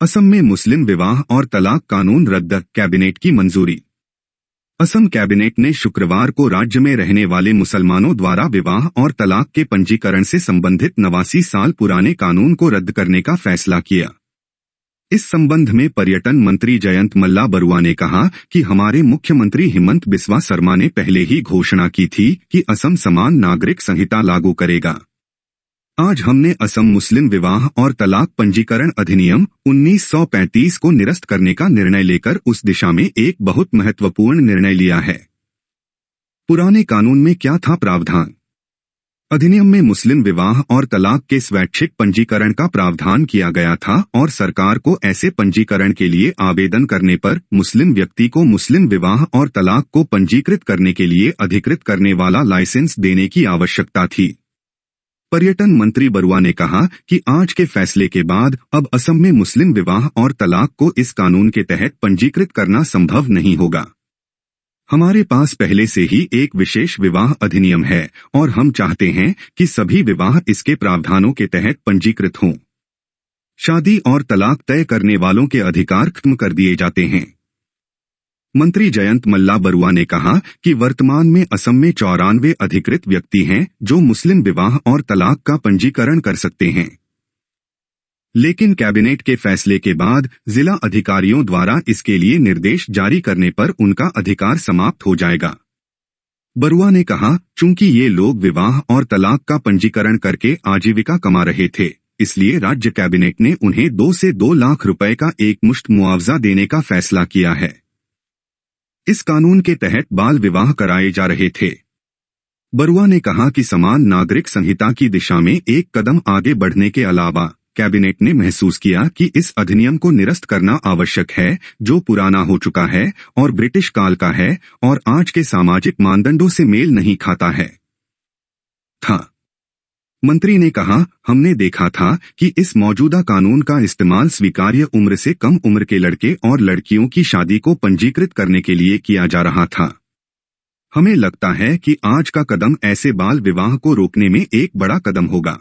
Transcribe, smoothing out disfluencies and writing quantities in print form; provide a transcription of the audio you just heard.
असम में मुस्लिम विवाह और तलाक कानून रद्द, कैबिनेट की मंजूरी। असम कैबिनेट ने शुक्रवार को राज्य में रहने वाले मुसलमानों द्वारा विवाह और तलाक के पंजीकरण से संबंधित 89 साल पुराने कानून को रद्द करने का फैसला किया। इस संबंध में पर्यटन मंत्री जयंत मल्ला बरुआ ने कहा कि हमारे मुख्यमंत्री हिमंत बिस्वा शर्मा ने पहले ही घोषणा की थी कि असम समान नागरिक संहिता लागू करेगा। आज हमने असम मुस्लिम विवाह और तलाक पंजीकरण अधिनियम 1935 को निरस्त करने का निर्णय लेकर उस दिशा में एक बहुत महत्वपूर्ण निर्णय लिया है। पुराने कानून में क्या था प्रावधान? अधिनियम में मुस्लिम विवाह और तलाक के स्वैच्छिक पंजीकरण का प्रावधान किया गया था और सरकार को ऐसे पंजीकरण के लिए आवेदन करने पर मुस्लिम व्यक्ति को मुस्लिम विवाह और तलाक को पंजीकृत करने के लिए अधिकृत करने वाला लाइसेंस देने की आवश्यकता थी। पर्यटन मंत्री बरुआ ने कहा कि आज के फैसले के बाद अब असम में मुस्लिम विवाह और तलाक को इस कानून के तहत पंजीकृत करना संभव नहीं होगा। हमारे पास पहले से ही एक विशेष विवाह अधिनियम है और हम चाहते हैं कि सभी विवाह इसके प्रावधानों के तहत पंजीकृत हों। शादी और तलाक तय करने वालों के अधिकार खत्म कर दिए जाते हैं। मंत्री जयंत मल्ला बरुआ ने कहा कि वर्तमान में असम में 94 अधिकृत व्यक्ति हैं जो मुस्लिम विवाह और तलाक का पंजीकरण कर सकते हैं, लेकिन कैबिनेट के फैसले के बाद जिला अधिकारियों द्वारा इसके लिए निर्देश जारी करने पर उनका अधिकार समाप्त हो जाएगा। बरुआ ने कहा, चूंकि ये लोग विवाह और तलाक का पंजीकरण करके आजीविका कमा रहे थे, इसलिए राज्य कैबिनेट ने उन्हें 2 से 2 लाख रुपए का एकमुश्त मुआवजा देने का फैसला किया है। इस कानून के तहत बाल विवाह कराए जा रहे थे। बरुआ ने कहा कि समान नागरिक संहिता की दिशा में एक कदम आगे बढ़ने के अलावा कैबिनेट ने महसूस किया कि इस अधिनियम को निरस्त करना आवश्यक है, जो पुराना हो चुका है और ब्रिटिश काल का है और आज के सामाजिक मानदंडों से मेल नहीं खाता है। मंत्री ने कहा, हमने देखा था कि इस मौजूदा कानून का इस्तेमाल स्वीकार्य उम्र से कम उम्र के लड़के और लड़कियों की शादी को पंजीकृत करने के लिए किया जा रहा था। हमें लगता है कि आज का कदम ऐसे बाल विवाह को रोकने में एक बड़ा कदम होगा।